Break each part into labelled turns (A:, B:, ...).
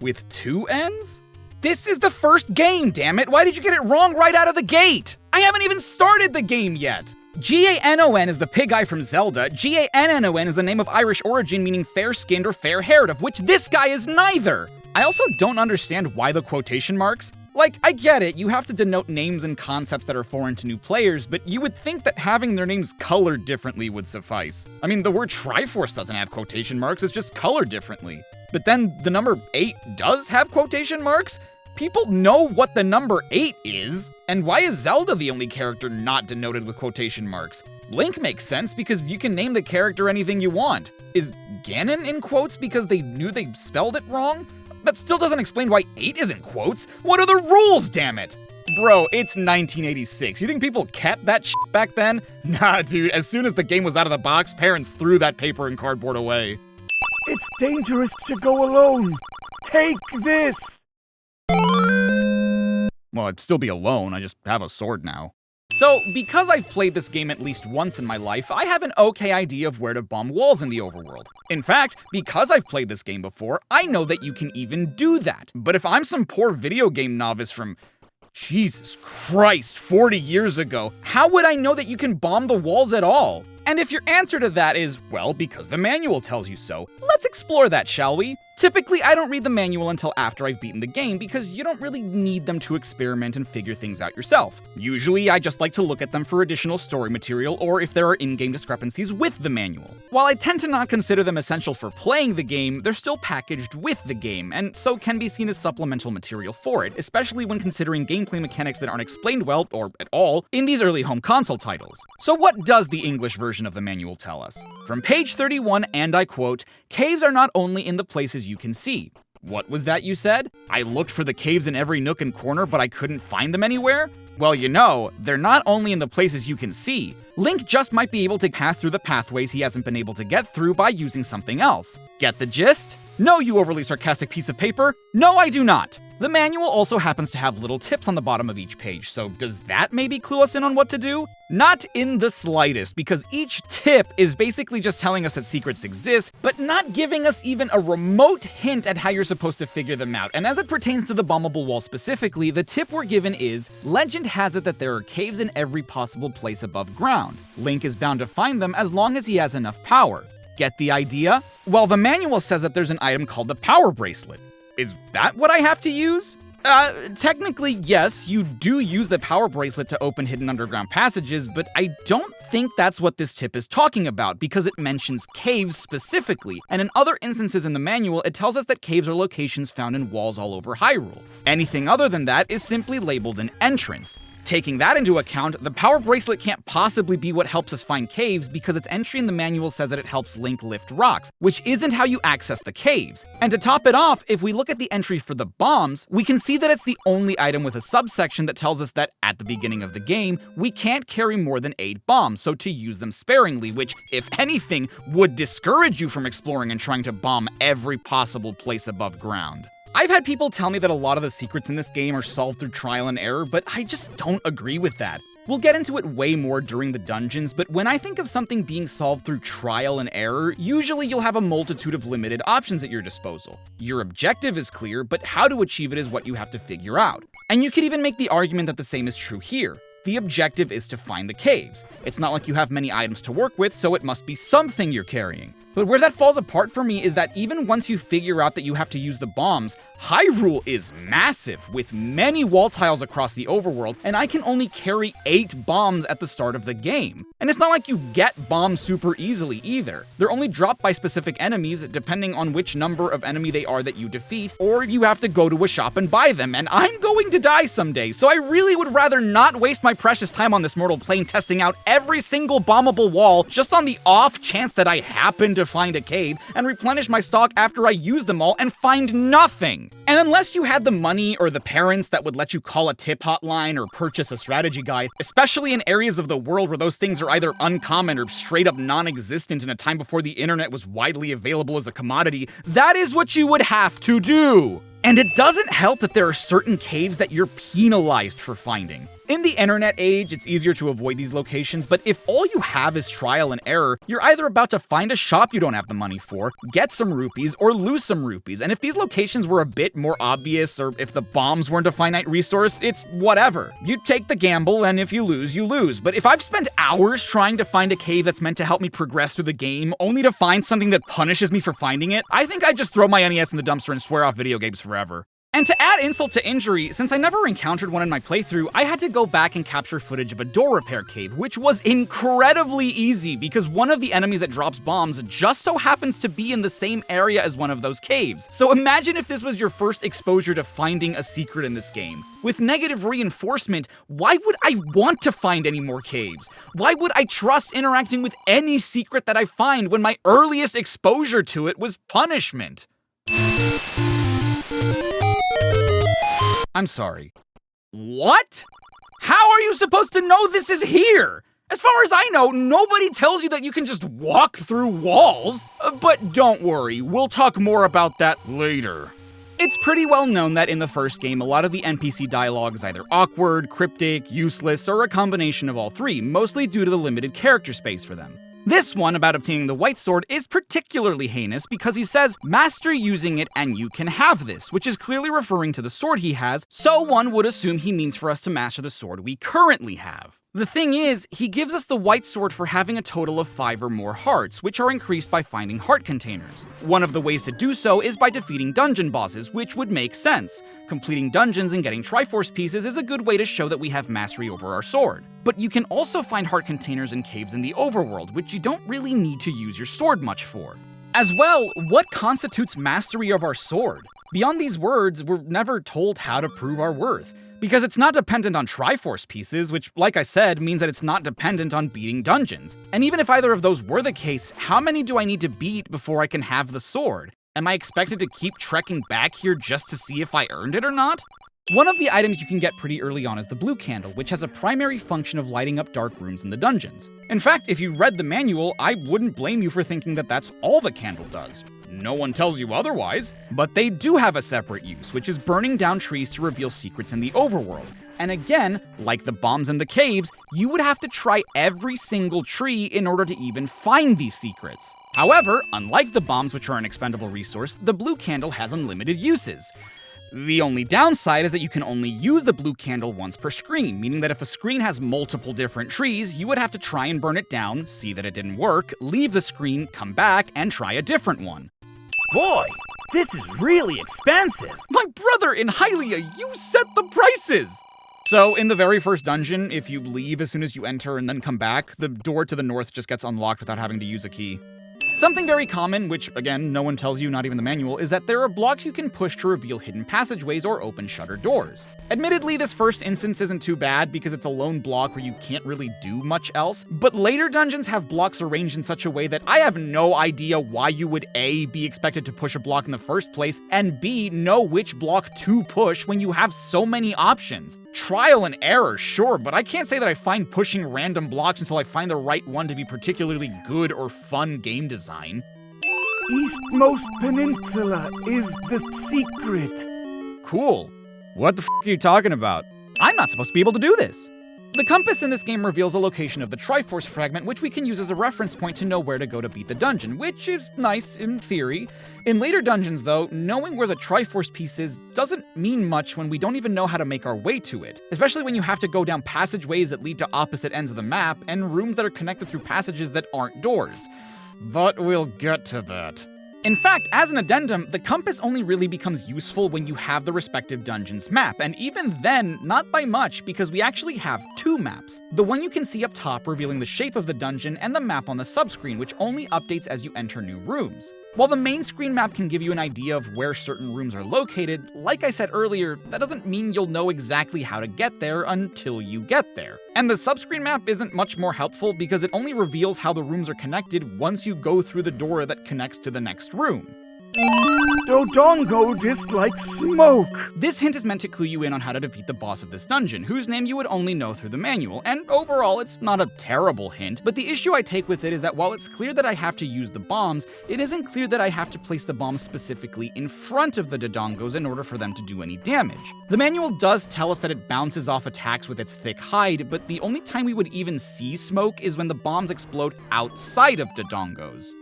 A: with 2 N's? This is the first game, damn it! Why did you get it wrong right out of the gate? I haven't even started the game yet! Ganon is the pig guy from Zelda. Gannon is a name of Irish origin meaning fair-skinned or fair-haired, of which this guy is neither! I also don't understand why the quotation marks. Like, I get it, you have to denote names and concepts that are foreign to new players, but you would think that having their names colored differently would suffice. I mean, the word Triforce doesn't have quotation marks, it's just colored differently. But then the number 8 does have quotation marks? People know what the number 8 is, and why is Zelda the only character not denoted with quotation marks? Link makes sense because you can name the character anything you want. Is Ganon in quotes because they knew they spelled it wrong? That still doesn't explain why 8 isn't quotes. What are the rules, damn it? Bro, it's 1986. You think people kept that shit back then? Nah, dude, as soon as the game was out of the box, parents threw that paper and cardboard away.
B: It's dangerous to go alone. Take this!
A: Well, I'd still be alone, I just have a sword now. So, because I've played this game at least once in my life, I have an okay idea of where to bomb walls in the overworld. In fact, because I've played this game before, I know that you can even do that. But if I'm some poor video game novice from, Jesus Christ, 40 years ago, how would I know that you can bomb the walls at all? And if your answer to that is, well, because the manual tells you so, let's explore that, shall we? Typically, I don't read the manual until after I've beaten the game because you don't really need them to experiment and figure things out yourself. Usually, I just like to look at them for additional story material or if there are in-game discrepancies with the manual. While I tend to not consider them essential for playing the game, they're still packaged with the game, and so can be seen as supplemental material for it, especially when considering gameplay mechanics that aren't explained well, or at all, in these early home console titles. So what does the English version of the manual tell us? From page 31, and I quote, "Caves are not only in the places you can see." What was that you said? I looked for the caves in every nook and corner, but I couldn't find them anywhere? Well, you know, they're not only in the places you can see. Link just might be able to pass through the pathways he hasn't been able to get through by using something else. Get the gist? No, you overly sarcastic piece of paper. No, I do not. The manual also happens to have little tips on the bottom of each page, so does that maybe clue us in on what to do? Not in the slightest, because each tip is basically just telling us that secrets exist, but not giving us even a remote hint at how you're supposed to figure them out. And as it pertains to the bombable wall specifically, the tip we're given is, legend has it that there are caves in every possible place above ground. Link is bound to find them as long as he has enough power. Get the idea? Well, the manual says that there's an item called the power bracelet. Is that what I have to use? Technically, yes, you do use the power bracelet to open hidden underground passages, but I don't think that's what this tip is talking about because it mentions caves specifically, and in other instances in the manual, it tells us that caves are locations found in walls all over Hyrule. Anything other than that is simply labeled an entrance. Taking that into account, the power bracelet can't possibly be what helps us find caves because its entry in the manual says that it helps Link lift rocks, which isn't how you access the caves. And to top it off, if we look at the entry for the bombs, we can see that it's the only item with a subsection that tells us that at the beginning of the game, we can't carry more than 8 bombs, so to use them sparingly, which, if anything, would discourage you from exploring and trying to bomb every possible place above ground. I've had people tell me that a lot of the secrets in this game are solved through trial and error, but I just don't agree with that. We'll get into it way more during the dungeons, but when I think of something being solved through trial and error, usually you'll have a multitude of limited options at your disposal. Your objective is clear, but how to achieve it is what you have to figure out. And you could even make the argument that the same is true here. The objective is to find the caves. It's not like you have many items to work with, so it must be something you're carrying. But where that falls apart for me is that even once you figure out that you have to use the bombs, Hyrule is massive, with many wall tiles across the overworld, and I can only carry 8 bombs at the start of the game. And it's not like you get bombs super easily either. They're only dropped by specific enemies, depending on which number of enemy they are that you defeat, or you have to go to a shop and buy them, and I'm going to die someday, so I really would rather not waste my precious time on this mortal plane testing out every single bombable wall just on the off chance that I happen to find a cave and replenish my stock after I use them all and find nothing. And unless you had the money or the parents that would let you call a tip hotline or purchase a strategy guide, especially in areas of the world where those things are either uncommon or straight up non-existent in a time before the internet was widely available as a commodity, that is what you would have to do. And it doesn't help that there are certain caves that you're penalized for finding. In the internet age, it's easier to avoid these locations, but if all you have is trial and error, you're either about to find a shop you don't have the money for, get some rupees, or lose some rupees. And if these locations were a bit more obvious, or if the bombs weren't a finite resource, it's whatever. You take the gamble, and if you lose, you lose. But if I've spent hours trying to find a cave that's meant to help me progress through the game, only to find something that punishes me for finding it, I think I'd just throw my NES in the dumpster and swear off video games forever. And to add insult to injury, since I never encountered one in my playthrough, I had to go back and capture footage of a door repair cave, which was incredibly easy because one of the enemies that drops bombs just so happens to be in the same area as one of those caves. So imagine if this was your first exposure to finding a secret in this game. With negative reinforcement, why would I want to find any more caves? Why would I trust interacting with any secret that I find when my earliest exposure to it was punishment? I'm sorry. What? How are you supposed to know this is here? As far as I know, nobody tells you that you can just walk through walls. But don't worry, we'll talk more about that later. It's pretty well known that in the first game, a lot of the NPC dialogue is either awkward, cryptic, useless, or a combination of all three, mostly due to the limited character space for them. This one about obtaining the white sword is particularly heinous because he says, "Master using it and you can have this," which is clearly referring to the sword he has, so one would assume he means for us to master the sword we currently have. The thing is, he gives us the white sword for having a total of 5 or more hearts, which are increased by finding heart containers. One of the ways to do so is by defeating dungeon bosses, which would make sense. Completing dungeons and getting Triforce pieces is a good way to show that we have mastery over our sword. But you can also find heart containers in caves in the overworld, which you don't really need to use your sword much for. As well, what constitutes mastery of our sword? Beyond these words, we're never told how to prove our worth. Because it's not dependent on Triforce pieces, which, like I said, means that it's not dependent on beating dungeons. And even if either of those were the case, how many do I need to beat before I can have the sword? Am I expected to keep trekking back here just to see if I earned it or not? One of the items you can get pretty early on is the blue candle, which has a primary function of lighting up dark rooms in the dungeons. In fact, if you read the manual, I wouldn't blame you for thinking that that's all the candle does. No one tells you otherwise. But they do have a separate use, which is burning down trees to reveal secrets in the overworld. And again, like the bombs in the caves, you would have to try every single tree in order to even find these secrets. However, unlike the bombs, which are an expendable resource, the blue candle has unlimited uses. The only downside is that you can only use the blue candle once per screen, meaning that if a screen has multiple different trees, you would have to try and burn it down, see that it didn't work, leave the screen, come back, and try a different one.
B: Boy, this is really expensive.
A: My brother in Hylia, you set the prices! So, in the very first dungeon, if you leave as soon as you enter and then come back, the door to the north just gets unlocked without having to use a key. Something very common, which again, no one tells you, not even the manual, is that there are blocks you can push to reveal hidden passageways or open shutter doors. Admittedly, this first instance isn't too bad because it's a lone block where you can't really do much else, but later dungeons have blocks arranged in such a way that I have no idea why you would A, be expected to push a block in the first place, and B, know which block to push when you have so many options. Trial and error, sure, but I can't say that I find pushing random blocks until I find the right one to be particularly good or fun game design.
B: Eastmost Peninsula is the secret.
A: Cool. What the f are you talking about? I'm not supposed to be able to do this. The compass in this game reveals a location of the Triforce fragment, which we can use as a reference point to know where to go to beat the dungeon, which is nice in theory. In later dungeons, though, knowing where the Triforce piece is doesn't mean much when we don't even know how to make our way to it, especially when you have to go down passageways that lead to opposite ends of the map and rooms that are connected through passages that aren't doors. But we'll get to that. In fact, as an addendum, the compass only really becomes useful when you have the respective dungeon's map, and even then, not by much, because we actually have 2 maps. The one you can see up top revealing the shape of the dungeon, and the map on the subscreen, which only updates as you enter new rooms. While the main screen map can give you an idea of where certain rooms are located, like I said earlier, that doesn't mean you'll know exactly how to get there until you get there. And the subscreen map isn't much more helpful because it only reveals how the rooms are connected once you go through the door that connects to the next room.
B: Dodongo dislikes smoke.
A: This hint is meant to clue you in on how to defeat the boss of this dungeon, whose name you would only know through the manual, and overall it's not a terrible hint, but the issue I take with it is that while it's clear that I have to use the bombs, it isn't clear that I have to place the bombs specifically in front of the Dodongos in order for them to do any damage. The manual does tell us that it bounces off attacks with its thick hide, but the only time we would even see smoke is when the bombs explode outside of Dodongos.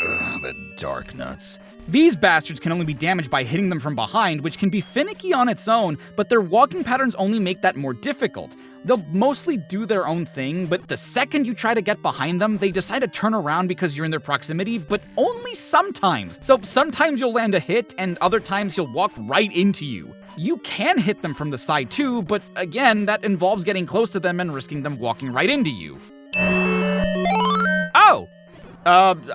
C: Ugh, the dark nuts.
A: These bastards can only be damaged by hitting them from behind, which can be finicky on its own, but their walking patterns only make that more difficult. They'll mostly do their own thing, but the second you try to get behind them, they decide to turn around because you're in their proximity, but only sometimes. So sometimes you'll land a hit, and other times he'll walk right into you. You can hit them from the side too, but again, that involves getting close to them and risking them walking right into you. Oh!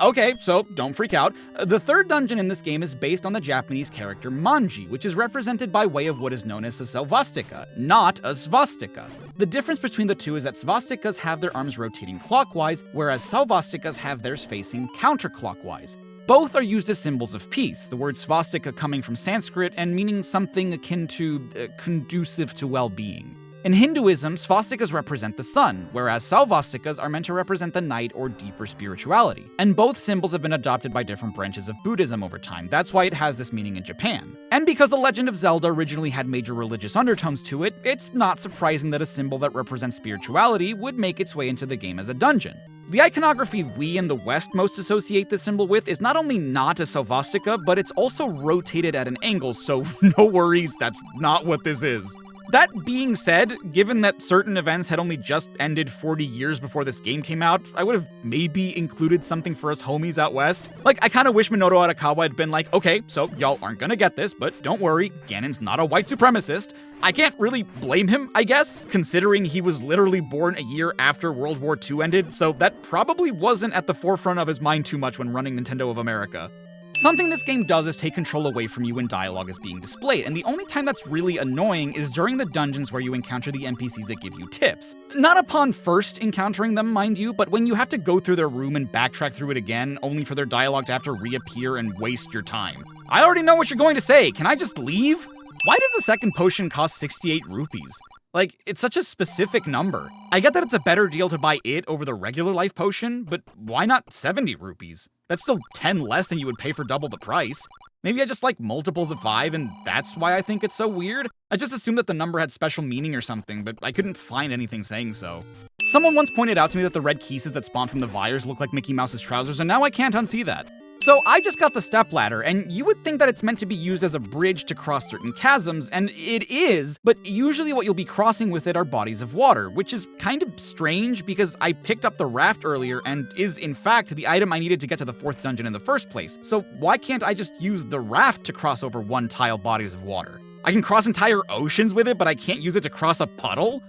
A: Okay, so don't freak out. The third dungeon in this game is based on the Japanese character Manji, which is represented by way of what is known as a selvastika, not a svastika. The difference between the two is that svastikas have their arms rotating clockwise, whereas selvastikas have theirs facing counterclockwise. Both are used as symbols of peace, the word svastika coming from Sanskrit and meaning something akin to conducive to well-being. In Hinduism, svastikas represent the sun, whereas salvastikas are meant to represent the night or deeper spirituality. And both symbols have been adopted by different branches of Buddhism over time. That's why it has this meaning in Japan. And because The Legend of Zelda originally had major religious undertones to it, it's not surprising that a symbol that represents spirituality would make its way into the game as a dungeon. The iconography we in the West most associate this symbol with is not only not a selvastika, but it's also rotated at an angle, so no worries, that's not what this is. That being said, given that certain events had only just ended 40 years before this game came out, I would have maybe included something for us homies out west. Like, I kinda wish Minoru Arakawa had been like, okay, so y'all aren't gonna get this, but don't worry, Ganon's not a white supremacist. I can't really blame him, I guess, considering he was literally born a year after World War II ended, so that probably wasn't at the forefront of his mind too much when running Nintendo of America. Something this game does is take control away from you when dialogue is being displayed, and the only time that's really annoying is during the dungeons where you encounter the NPCs that give you tips. Not upon first encountering them, mind you, but when you have to go through their room and backtrack through it again, only for their dialogue to have to reappear and waste your time. I already know what you're going to say, can I just leave? Why does the second potion cost 68 rupees? Like, it's such a specific number. I get that it's a better deal to buy it over the regular life potion, but why not 70 rupees? That's still 10 less than you would pay for double the price. Maybe I just like multiples of 5 and that's why I think it's so weird? I just assumed that the number had special meaning or something, but I couldn't find anything saying so. Someone once pointed out to me that the red kieses that spawn from the Vires look like Mickey Mouse's trousers, and now I can't unsee that. So I just got the stepladder, and you would think that it's meant to be used as a bridge to cross certain chasms, and it is, but usually what you'll be crossing with it are bodies of water, which is kind of strange because I picked up the raft earlier and is in fact the item I needed to get to the 4th dungeon in the first place. So why can't I just use the raft to cross over one-tile bodies of water? I can cross entire oceans with it, but I can't use it to cross a puddle?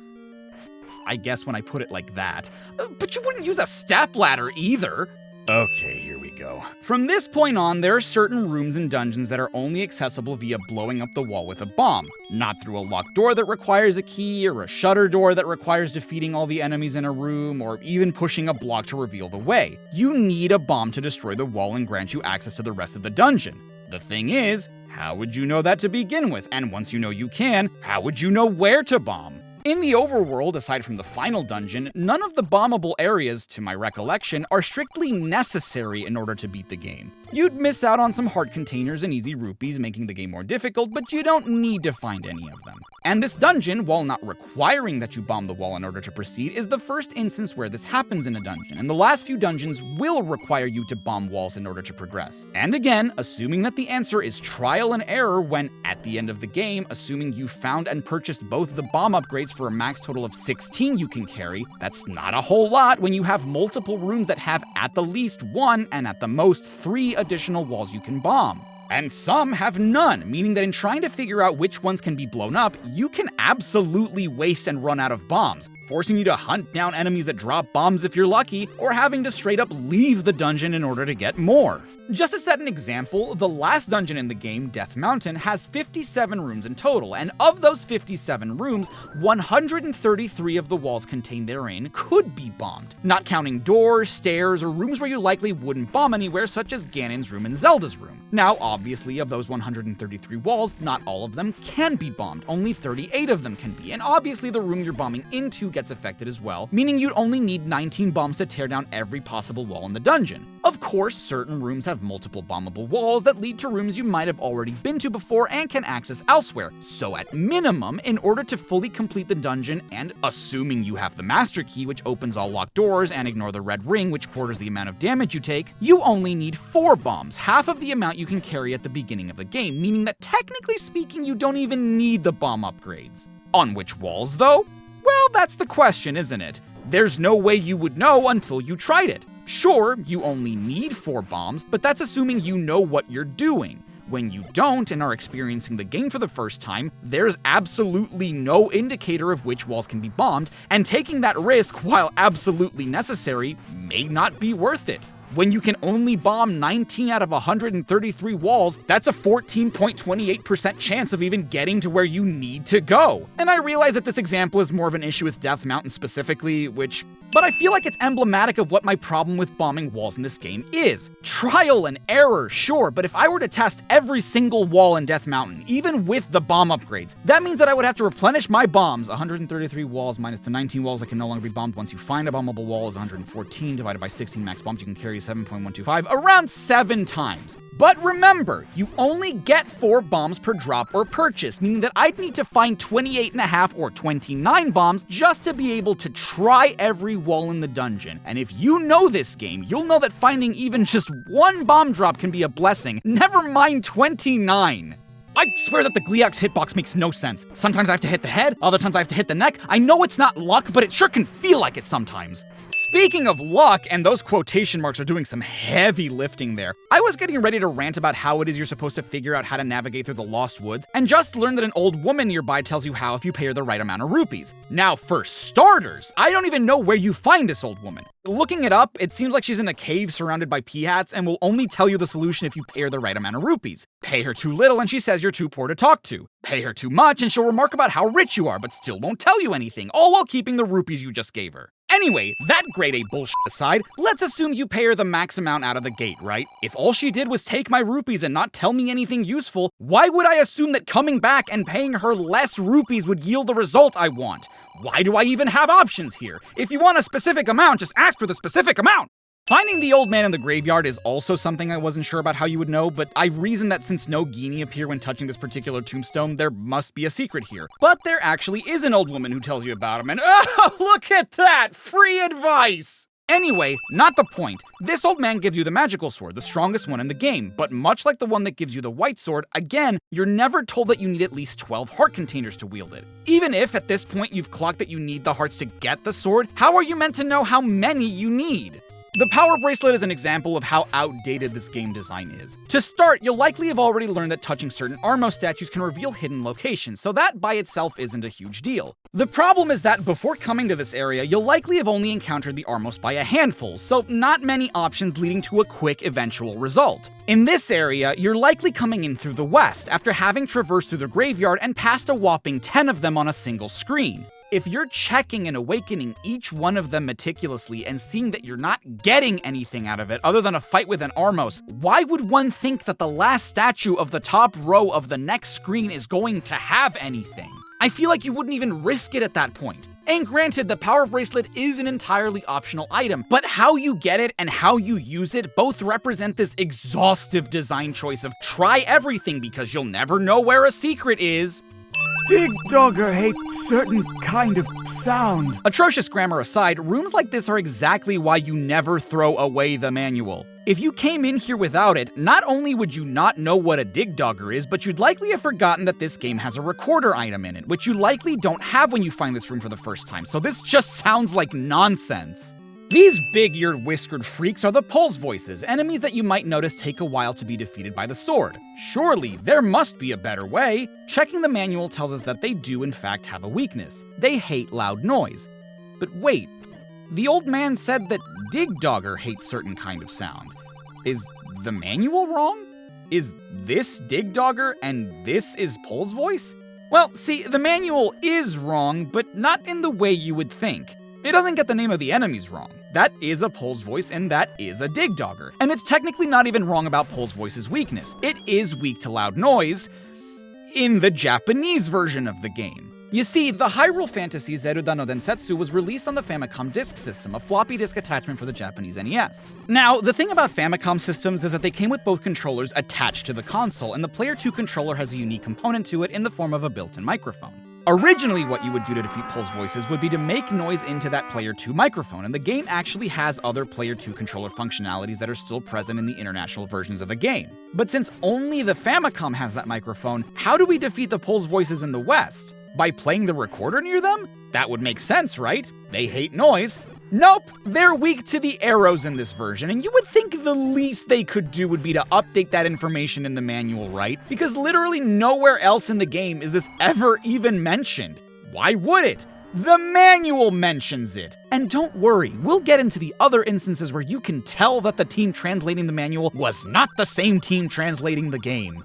A: I guess when I put it like that. But you wouldn't use a stepladder either.
C: Okay, here we go.
A: From this point on, there are certain rooms and dungeons that are only accessible via blowing up the wall with a bomb. Not through a locked door that requires a key, or a shutter door that requires defeating all the enemies in a room, or even pushing a block to reveal the way. You need a bomb to destroy the wall and grant you access to the rest of the dungeon. The thing is, how would you know that to begin with? And once you know you can, how would you know where to bomb? In the overworld, aside from the final dungeon, none of the bombable areas, to my recollection, are strictly necessary in order to beat the game. You'd miss out on some heart containers and easy rupees, making the game more difficult, but you don't need to find any of them. And this dungeon, while not requiring that you bomb the wall in order to proceed, is the first instance where this happens in a dungeon, and the last few dungeons will require you to bomb walls in order to progress. And again, assuming that the answer is trial and error when, at the end of the game, assuming you found and purchased both the bomb upgrades for a max total of 16 you can carry, that's not a whole lot when you have multiple rooms that have at the least 1 and at the most 3 additional walls you can bomb. And some have none, meaning that in trying to figure out which ones can be blown up, you can absolutely waste and run out of bombs, forcing you to hunt down enemies that drop bombs if you're lucky, or having to straight up leave the dungeon in order to get more. Just to set an example, the last dungeon in the game, Death Mountain, has 57 rooms in total, and of those 57 rooms, 133 of the walls contained therein could be bombed, not counting doors, stairs, or rooms where you likely wouldn't bomb anywhere, such as Ganon's room and Zelda's room. Now, obviously, of those 133 walls, not all of them can be bombed, only 38 of them can be, and obviously the room you're bombing into gets affected as well, meaning you'd only need 19 bombs to tear down every possible wall in the dungeon. Of course, certain rooms have multiple bombable walls that lead to rooms you might have already been to before and can access elsewhere, so at minimum, in order to fully complete the dungeon, and assuming you have the master key which opens all locked doors and ignore the red ring which quarters the amount of damage you take, you only need 4 bombs, half of the amount you can carry at the beginning of the game, meaning that technically speaking you don't even need the bomb upgrades. On which walls though? Well, that's the question, isn't it? There's no way you would know until you tried it. Sure, you only need 4 bombs, but that's assuming you know what you're doing. When you don't and are experiencing the game for the first time, there's absolutely no indicator of which walls can be bombed, and taking that risk, while absolutely necessary, may not be worth it. When you can only bomb 19 out of 133 walls, that's a 14.28% chance of even getting to where you need to go. And I realize that this example is more of an issue with Death Mountain specifically, but I feel like it's emblematic of what my problem with bombing walls in this game is. Trial and error, sure, but if I were to test every single wall in Death Mountain, even with the bomb upgrades, that means that I would have to replenish my bombs. 133 walls minus the 19 walls that can no longer be bombed once you find a bombable wall is 114 divided by 16 max bombs you can carry 7.125, around 7 times. But remember, you only get 4 bombs per drop or purchase, meaning that I'd need to find 28.5 or 29 bombs just to be able to try every wall in the dungeon. And if you know this game, you'll know that finding even just 1 bomb drop can be a blessing, never mind 29. I swear that the Gleeok's hitbox makes no sense. Sometimes I have to hit the head, other times I have to hit the neck. I know it's not luck, but it sure can feel like it sometimes. Speaking of luck, and those quotation marks are doing some heavy lifting there, I was getting ready to rant about how it is you're supposed to figure out how to navigate through the Lost Woods, and just learned that an old woman nearby tells you how if you pay her the right amount of rupees. Now, for starters, I don't even know where you find this old woman. Looking it up, it seems like she's in a cave surrounded by peahats and will only tell you the solution if you pay her the right amount of rupees. Pay her too little and she says you're too poor to talk to. Pay her too much and she'll remark about how rich you are but still won't tell you anything, all while keeping the rupees you just gave her. Anyway, that grade A bullshit aside, let's assume you pay her the max amount out of the gate, right? If all she did was take my rupees and not tell me anything useful, why would I assume that coming back and paying her less rupees would yield the result I want? Why do I even have options here? If you want a specific amount, just ask for the specific amount! Finding the old man in the graveyard is also something I wasn't sure about how you would know, but I reasoned that since no Genie appear when touching this particular tombstone, there must be a secret here. But there actually is an old woman who tells you about him, and oh, look at that! Free advice! Anyway, not the point. This old man gives you the magical sword, the strongest one in the game, but much like the one that gives you the white sword, again, you're never told that you need at least 12 heart containers to wield it. Even if, at this point, you've clocked that you need the hearts to get the sword, how are you meant to know how many you need? The power bracelet is an example of how outdated this game design is. To start, you'll likely have already learned that touching certain Armo statues can reveal hidden locations, so that by itself isn't a huge deal. The problem is that before coming to this area, you'll likely have only encountered the Armos by a handful, so not many options leading to a quick eventual result. In this area, you're likely coming in through the west, after having traversed through the graveyard and passed a whopping 10 of them on a single screen. If you're checking and awakening each one of them meticulously and seeing that you're not getting anything out of it other than a fight with an Armos, why would one think that the last statue of the top row of the next screen is going to have anything? I feel like you wouldn't even risk it at that point. And granted, the power bracelet is an entirely optional item, but how you get it and how you use it both represent this exhaustive design choice of try everything because you'll never know where a secret is.
B: Big Dogger hates certain kind of sound.
A: Atrocious grammar aside, rooms like this are exactly why you never throw away the manual. If you came in here without it, not only would you not know what a dig dogger is, but you'd likely have forgotten that this game has a recorder item in it, which you likely don't have when you find this room for the first time, so this just sounds like nonsense. These big-eared whiskered freaks are the Pulse Voices, enemies that you might notice take a while to be defeated by the sword. Surely, there must be a better way. Checking the manual tells us that they do in fact have a weakness. They hate loud noise. But wait, the old man said that Dig Dogger hates certain kind of sound. Is the manual wrong? Is this Dig Dogger and this is Pole's voice? Well, see, the manual is wrong, but not in the way you would think. It doesn't get the name of the enemies wrong. That is a Pole's voice and that is a Dig Dogger. And it's technically not even wrong about Pole's voice's weakness. It is weak to loud noise in the Japanese version of the game. You see, the Hyrule Fantasy Zeruda no Densetsu was released on the Famicom Disk System, a floppy disk attachment for the Japanese NES. Now, the thing about Famicom systems is that they came with both controllers attached to the console, and the Player 2 controller has a unique component to it in the form of a built-in microphone. Originally, what you would do to defeat Pole's voices would be to make noise into that Player 2 microphone, and the game actually has other Player 2 controller functionalities that are still present in the international versions of the game. But since only the Famicom has that microphone, how do we defeat the Pole's voices in the West? By playing the recorder near them? That would make sense, right? They hate noise. Nope, they're weak to the arrows in this version, and you would think the least they could do would be to update that information in the manual, right? Because literally nowhere else in the game is this ever even mentioned. Why would it? The manual mentions it. And don't worry, we'll get into the other instances where you can tell that the team translating the manual was not the same team translating the game.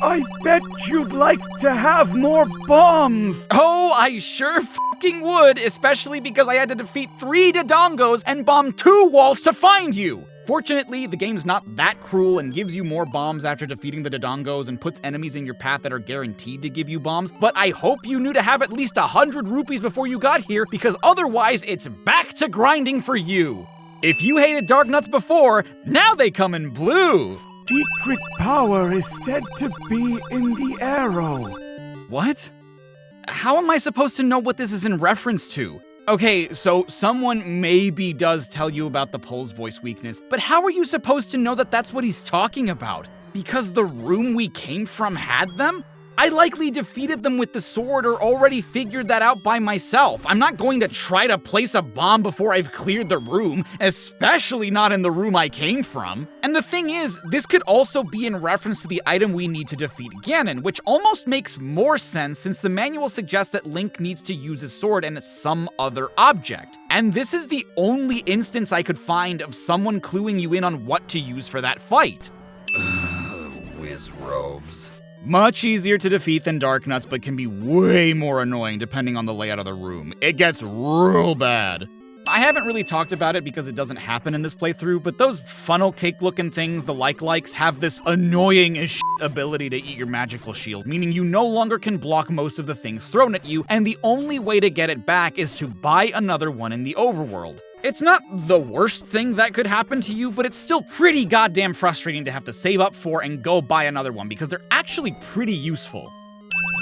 B: I bet you'd like to have more bombs!
A: Oh, I sure fucking would, especially because I had to defeat 3 Dodongos and bomb 2 walls to find you! Fortunately, the game's not that cruel and gives you more bombs after defeating the Dodongos and puts enemies in your path that are guaranteed to give you bombs, but I hope you knew to have at least 100 rupees before you got here, because otherwise it's back to grinding for you! If you hated Dark Nuts before, now they come in blue!
B: Secret power is said to be in the arrow.
A: What? How am I supposed to know what this is in reference to? Okay, so someone maybe does tell you about the Pole's voice weakness, but how are you supposed to know that that's what he's talking about? Because the room we came from had them? I likely defeated them with the sword or already figured that out by myself. I'm not going to try to place a bomb before I've cleared the room, especially not in the room I came from. And the thing is, this could also be in reference to the item we need to defeat Ganon, which almost makes more sense since the manual suggests that Link needs to use his sword and some other object. And this is the only instance I could find of someone cluing you in on what to use for that fight.
C: Whiz robes.
A: Much easier to defeat than Dark Nuts, but can be way more annoying depending on the layout of the room. It gets real bad. I haven't really talked about it because it doesn't happen in this playthrough, but those funnel cake looking things, the likes, have this annoying as shit ability to eat your magical shield, meaning you no longer can block most of the things thrown at you, and the only way to get it back is to buy another one in the overworld. It's not the worst thing that could happen to you, but it's still pretty goddamn frustrating to have to save up for and go buy another one because they're actually pretty useful.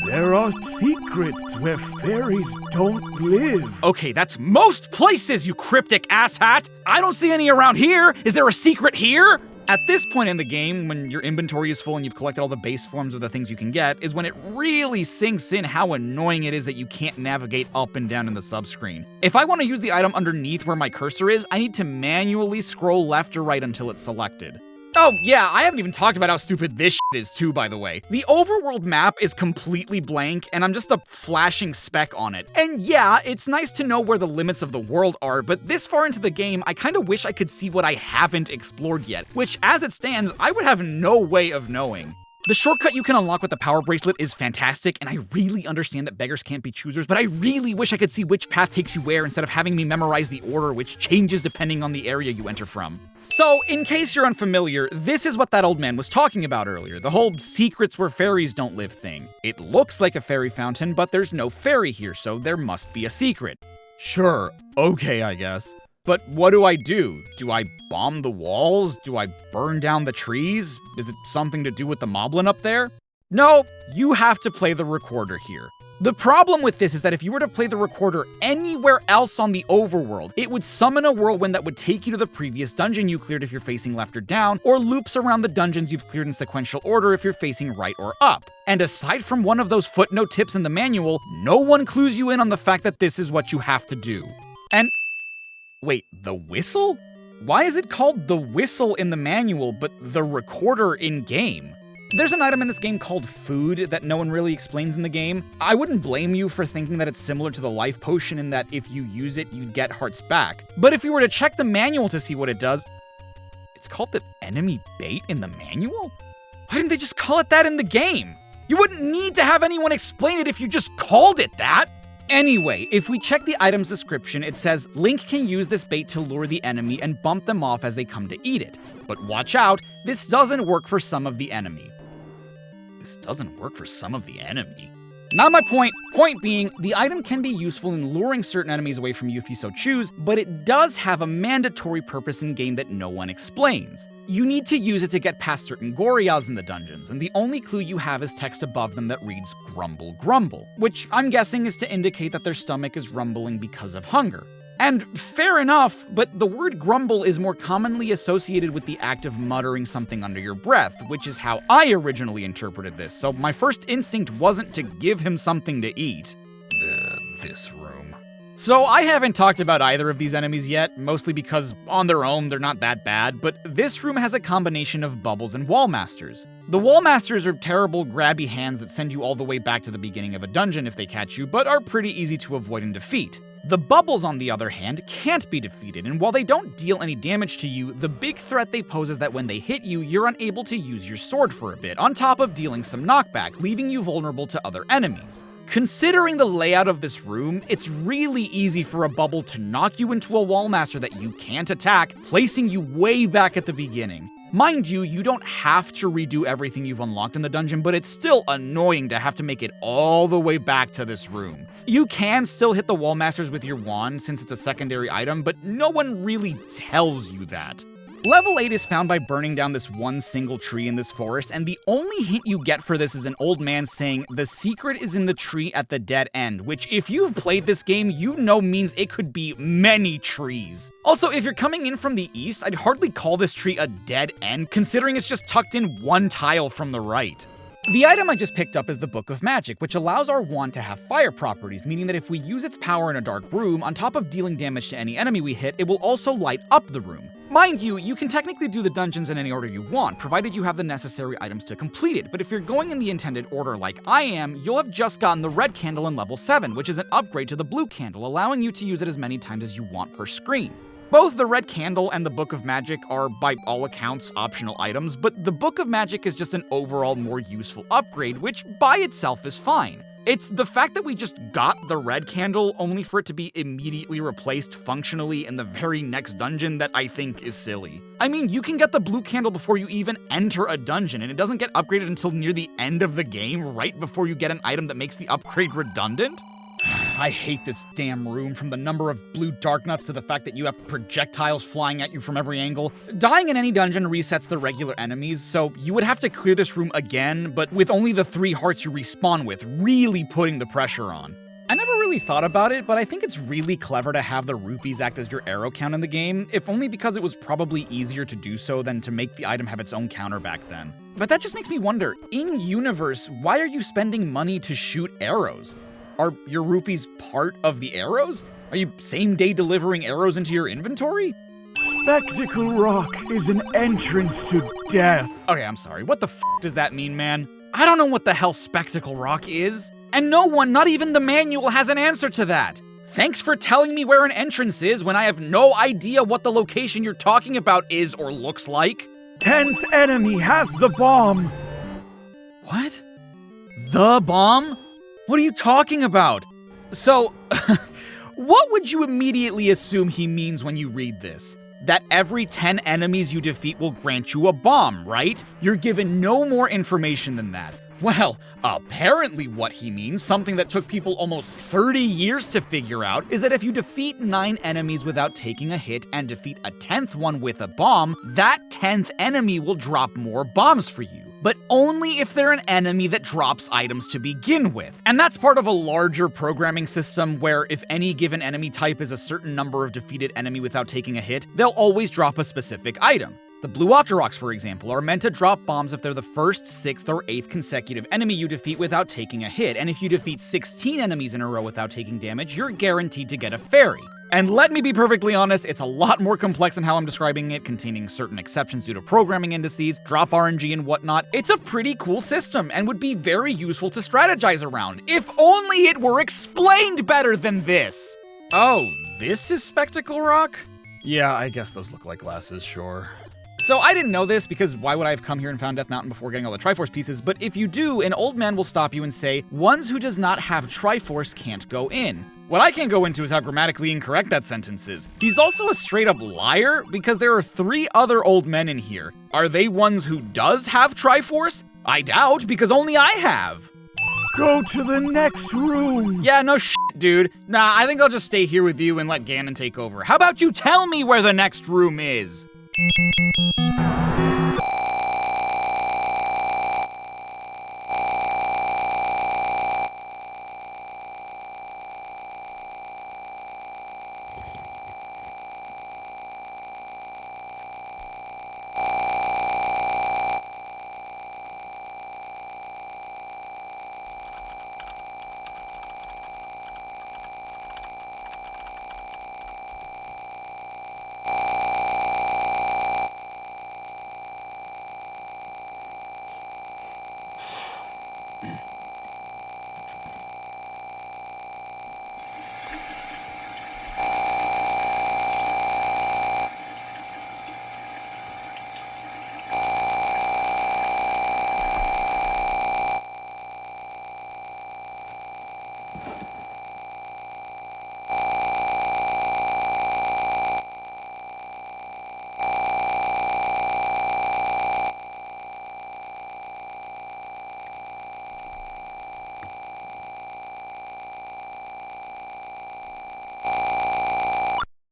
B: There are secrets where fairies don't live.
A: Okay, that's most places, you cryptic asshat! I don't see any around here! Is there a secret here? At this point in the game, when your inventory is full and you've collected all the base forms of the things you can get, is when it really sinks in how annoying it is that you can't navigate up and down in the subscreen. If I want to use the item underneath where my cursor is, I need to manually scroll left or right until it's selected. Oh, yeah, I haven't even talked about how stupid this shit is too, by the way. The overworld map is completely blank, and I'm just a flashing speck on it. And yeah, it's nice to know where the limits of the world are, but this far into the game, I kinda wish I could see what I haven't explored yet, which, as it stands, I would have no way of knowing. The shortcut you can unlock with the power bracelet is fantastic, and I really understand that beggars can't be choosers, but I really wish I could see which path takes you where instead of having me memorize the order, which changes depending on the area you enter from. So, in case you're unfamiliar, this is what that old man was talking about earlier, the whole secrets where fairies don't live thing. It looks like a fairy fountain, but there's no fairy here, so there must be a secret. Sure, okay, I guess. But what do I do? Do I bomb the walls? Do I burn down the trees? Is it something to do with the moblin up there? No, you have to play the recorder here. The problem with this is that if you were to play the recorder anywhere else on the overworld, it would summon a whirlwind that would take you to the previous dungeon you cleared if you're facing left or down, or loops around the dungeons you've cleared in sequential order if you're facing right or up. And aside from one of those footnote tips in the manual, no one clues you in on the fact that this is what you have to do. And wait, the whistle? Why is it called the whistle in the manual, but the recorder in-game? There's an item in this game called food that no one really explains in the game. I wouldn't blame you for thinking that it's similar to the life potion in that if you use it, you get hearts back. But if you were to check the manual to see what it does, It's called the enemy bait in the manual? Why didn't they just call it that in the game? You wouldn't need to have anyone explain it if you just called it that! Anyway, if we check the item's description, it says Link can use this bait to lure the enemy and bump them off as they come to eat it. But watch out, this doesn't work for some of the enemy. This doesn't work for some of the enemy? Not my point. Point being, the item can be useful in luring certain enemies away from you if you so choose, but it does have a mandatory purpose in-game that no one explains. You need to use it to get past certain Gorias in the dungeons, and the only clue you have is text above them that reads grumble grumble, which I'm guessing is to indicate that their stomach is rumbling because of hunger. And fair enough, but the word grumble is more commonly associated with the act of muttering something under your breath, which is how I originally interpreted this, so my first instinct wasn't to give him something to eat.
C: This room.
A: So I haven't talked about either of these enemies yet, mostly because on their own they're not that bad, but this room has a combination of bubbles and wall masters. The wall masters are terrible grabby hands that send you all the way back to the beginning of a dungeon if they catch you, but are pretty easy to avoid and defeat. The bubbles, on the other hand, can't be defeated, and while they don't deal any damage to you, the big threat they pose is that when they hit you, you're unable to use your sword for a bit, on top of dealing some knockback, leaving you vulnerable to other enemies. Considering the layout of this room, it's really easy for a bubble to knock you into a wall master that you can't attack, placing you way back at the beginning. Mind you, you don't have to redo everything you've unlocked in the dungeon, but it's still annoying to have to make it all the way back to this room. You can still hit the wall masters with your wand since it's a secondary item, but no one really tells you that. Level 8 is found by burning down this one single tree in this forest, and the only hint you get for this is an old man saying, "The secret is in the tree at the dead end," which if you've played this game, you know means it could be many trees. Also, if you're coming in from the east, I'd hardly call this tree a dead end, considering it's just tucked in one tile from the right. The item I just picked up is the Book of Magic, which allows our wand to have fire properties, meaning that if we use its power in a dark room, on top of dealing damage to any enemy we hit, it will also light up the room. Mind you, you can technically do the dungeons in any order you want, provided you have the necessary items to complete it, but if you're going in the intended order like I am, you'll have just gotten the red candle in level 7, which is an upgrade to the blue candle, allowing you to use it as many times as you want per screen. Both the Red Candle and the Book of Magic are, by all accounts, optional items, but the Book of Magic is just an overall more useful upgrade, which by itself is fine. It's the fact that we just got the Red Candle only for it to be immediately replaced functionally in the very next dungeon that I think is silly. I mean, you can get the Blue Candle before you even enter a dungeon, and it doesn't get upgraded until near the end of the game, right before you get an item that makes the upgrade redundant? I hate this damn room, from the number of blue Darknuts to the fact that you have projectiles flying at you from every angle. Dying in any dungeon resets the regular enemies, so you would have to clear this room again, but with only the 3 hearts you respawn with, really putting the pressure on. I never really thought about it, but I think it's really clever to have the rupees act as your arrow count in the game, if only because it was probably easier to do so than to make the item have its own counter back then. But that just makes me wonder, in-universe, why are you spending money to shoot arrows? Are your rupees part of the arrows? Are you same-day delivering arrows into your inventory?
B: Spectacle Rock is an entrance to death.
A: Okay, I'm sorry. What the f does that mean, man? I don't know what the hell Spectacle Rock is. And no one, not even the manual, has an answer to that. Thanks for telling me where an entrance is when I have no idea what the location you're talking about is or looks like.
B: 10th enemy has the bomb.
A: What? The bomb? What are you talking about? So, what would you immediately assume he means when you read this? That every 10 enemies you defeat will grant you a bomb, right? You're given no more information than that. Well, apparently what he means, something that took people almost 30 years to figure out, is that if you defeat 9 enemies without taking a hit and defeat a 10th one with a bomb, that 10th enemy will drop more bombs for you. But only if they're an enemy that drops items to begin with. And that's part of a larger programming system where if any given enemy type is a certain number of defeated enemy without taking a hit, they'll always drop a specific item. The Blue Octoroks, for example, are meant to drop bombs if they're the first, 6th, or 8th consecutive enemy you defeat without taking a hit, and if you defeat 16 enemies in a row without taking damage, you're guaranteed to get a fairy. And let me be perfectly honest, it's a lot more complex than how I'm describing it, containing certain exceptions due to programming indices, drop RNG and whatnot. It's a pretty cool system, and would be very useful to strategize around, if only it were explained better than this! Oh, this is Spectacle Rock? Yeah, I guess those look like glasses, sure. So I didn't know this because why would I have come here and found Death Mountain before getting all the Triforce pieces, but if you do, an old man will stop you and say, ones who does not have Triforce can't go in. What I can't go into is how grammatically incorrect that sentence is. He's also a straight up liar because there are 3 other old men in here. Are they ones who does have Triforce? I doubt, because only I have.
B: Go to the next room.
A: Yeah, no shit, dude. Nah, I think I'll just stay here with you and let Ganon take over. How about you tell me where the next room is?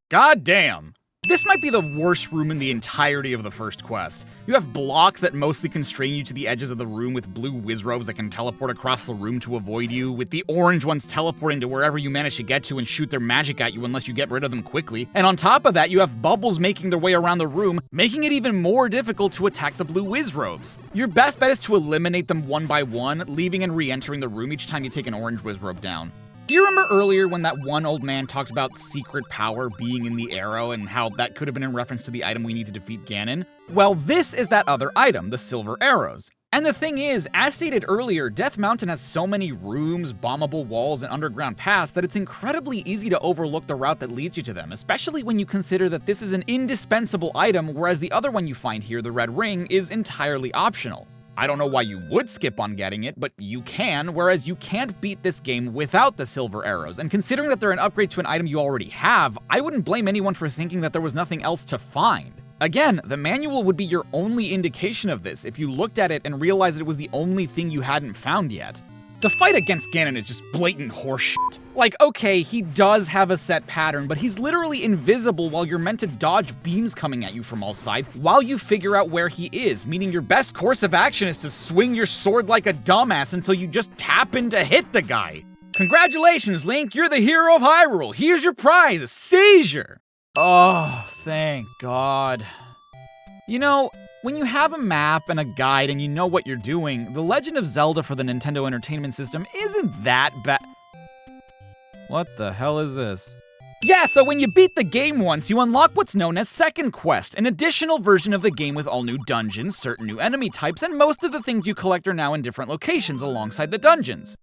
A: God damn. This might be the worst room in the entirety of the first quest. You have blocks that mostly constrain you to the edges of the room with blue wizrobes that can teleport across the room to avoid you, with the orange ones teleporting to wherever you manage to get to and shoot their magic at you unless you get rid of them quickly. And on top of that, you have bubbles making their way around the room, making it even more difficult to attack the blue wizrobes. Your best bet is to eliminate them one by one, leaving and re-entering the room each time you take an orange wizrobe down. Do you remember earlier when that one old man talked about secret power being in the arrow and how that could have been in reference to the item we need to defeat Ganon? Well, this is that other item, the silver arrows. And the thing is, as stated earlier, Death Mountain has so many rooms, bombable walls, and underground paths that it's incredibly easy to overlook the route that leads you to them, especially when you consider that this is an indispensable item, whereas the other one you find here, the red ring, is entirely optional. I don't know why you would skip on getting it, but you can, whereas you can't beat this game without the silver arrows, and considering that they're an upgrade to an item you already have, I wouldn't blame anyone for thinking that there was nothing else to find. Again, the manual would be your only indication of this if you looked at it and realized it was the only thing you hadn't found yet. The fight against Ganon is just blatant horseshit. Like, okay, he does have a set pattern, but he's literally invisible while you're meant to dodge beams coming at you from all sides while you figure out where he is, meaning your best course of action is to swing your sword like a dumbass until you just happen to hit the guy. Congratulations, Link, you're the hero of Hyrule. Here's your prize, a seizure. Oh, thank God. You know, when you have a map and a guide and you know what you're doing, The Legend of Zelda for the Nintendo Entertainment System isn't that bad. What the hell is this? Yeah, so when you beat the game once, you unlock what's known as Second Quest, an additional version of the game with all new dungeons, certain new enemy types, and most of the things you collect are now in different locations alongside the dungeons.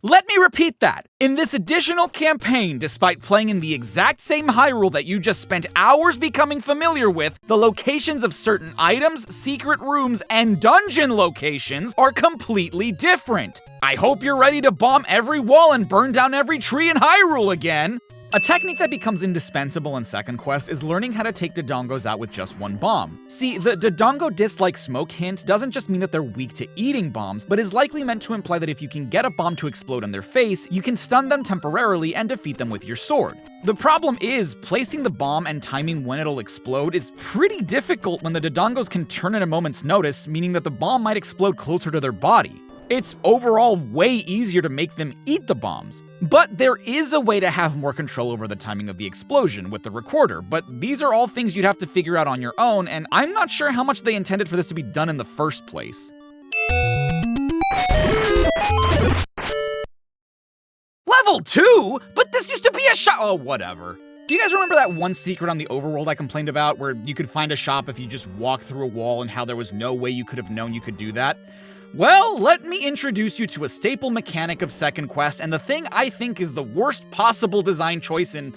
A: Let me repeat that. In this additional campaign, despite playing in the exact same Hyrule that you just spent hours becoming familiar with, the locations of certain items, secret rooms, and dungeon locations are completely different. I hope you're ready to bomb every wall and burn down every tree in Hyrule again. A technique that becomes indispensable in Second Quest is learning how to take Dodongos out with just one bomb. See, the Dodongo dislike smoke hint doesn't just mean that they're weak to eating bombs, but is likely meant to imply that if you can get a bomb to explode on their face, you can stun them temporarily and defeat them with your sword. The problem is, placing the bomb and timing when it'll explode is pretty difficult when the Dodongos can turn at a moment's notice, meaning that the bomb might explode closer to their body. It's overall way easier to make them eat the bombs. But there is a way to have more control over the timing of the explosion with the recorder, but these are all things you'd have to figure out on your own, and I'm not sure how much they intended for this to be done in the first place. Level 2? But this used to be a shop. Oh, whatever. Do you guys remember that one secret on the overworld I complained about, where you could find a shop if you just walked through a wall and how there was no way you could have known you could do that? Well, let me introduce you to a staple mechanic of Second Quest, and the thing I think is the worst possible design choice in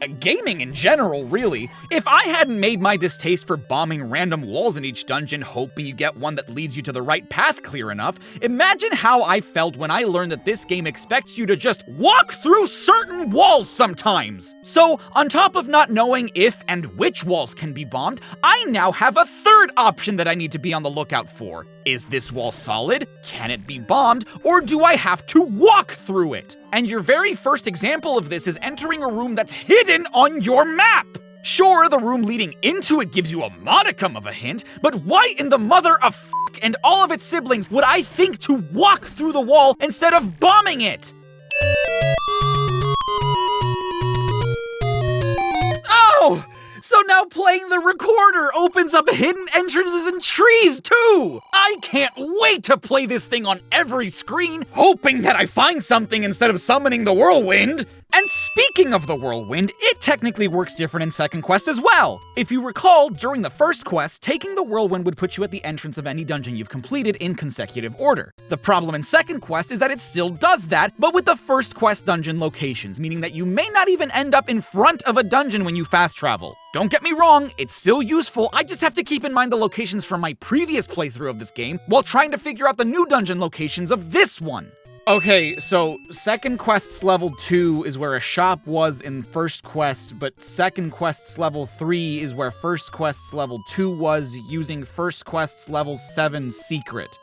A: gaming in general, really. If I hadn't made my distaste for bombing random walls in each dungeon, hoping you get one that leads you to the right path clear enough, imagine how I felt when I learned that this game expects you to just walk through certain walls sometimes. So, on top of not knowing if and which walls can be bombed, I now have a third option that I need to be on the lookout for. Is this wall solid? Can it be bombed? Or do I have to walk through it? And your very first example of this is entering a room that's hidden on your map. Sure, the room leading into it gives you a modicum of a hint, but why in the mother of f*** and all of its siblings would I think to walk through the wall instead of bombing it? Oh! So now playing the recorder opens up hidden entrances and trees too! I can't wait to play this thing on every screen, hoping that I find something instead of summoning the whirlwind! And speaking of the whirlwind, it technically works different in second quest as well. If you recall, during the first quest, taking the whirlwind would put you at the entrance of any dungeon you've completed in consecutive order. The problem in second quest is that it still does that, but with the first quest dungeon locations, meaning that you may not even end up in front of a dungeon when you fast travel. Don't get me wrong, it's still useful, I just have to keep in mind the locations from my previous playthrough of this game while trying to figure out the new dungeon locations of this one. Okay, so second quest's level 2 is where a shop was in first quest, but second quest's level 3 is where first quest's level 2 was using first quest's level 7 secret.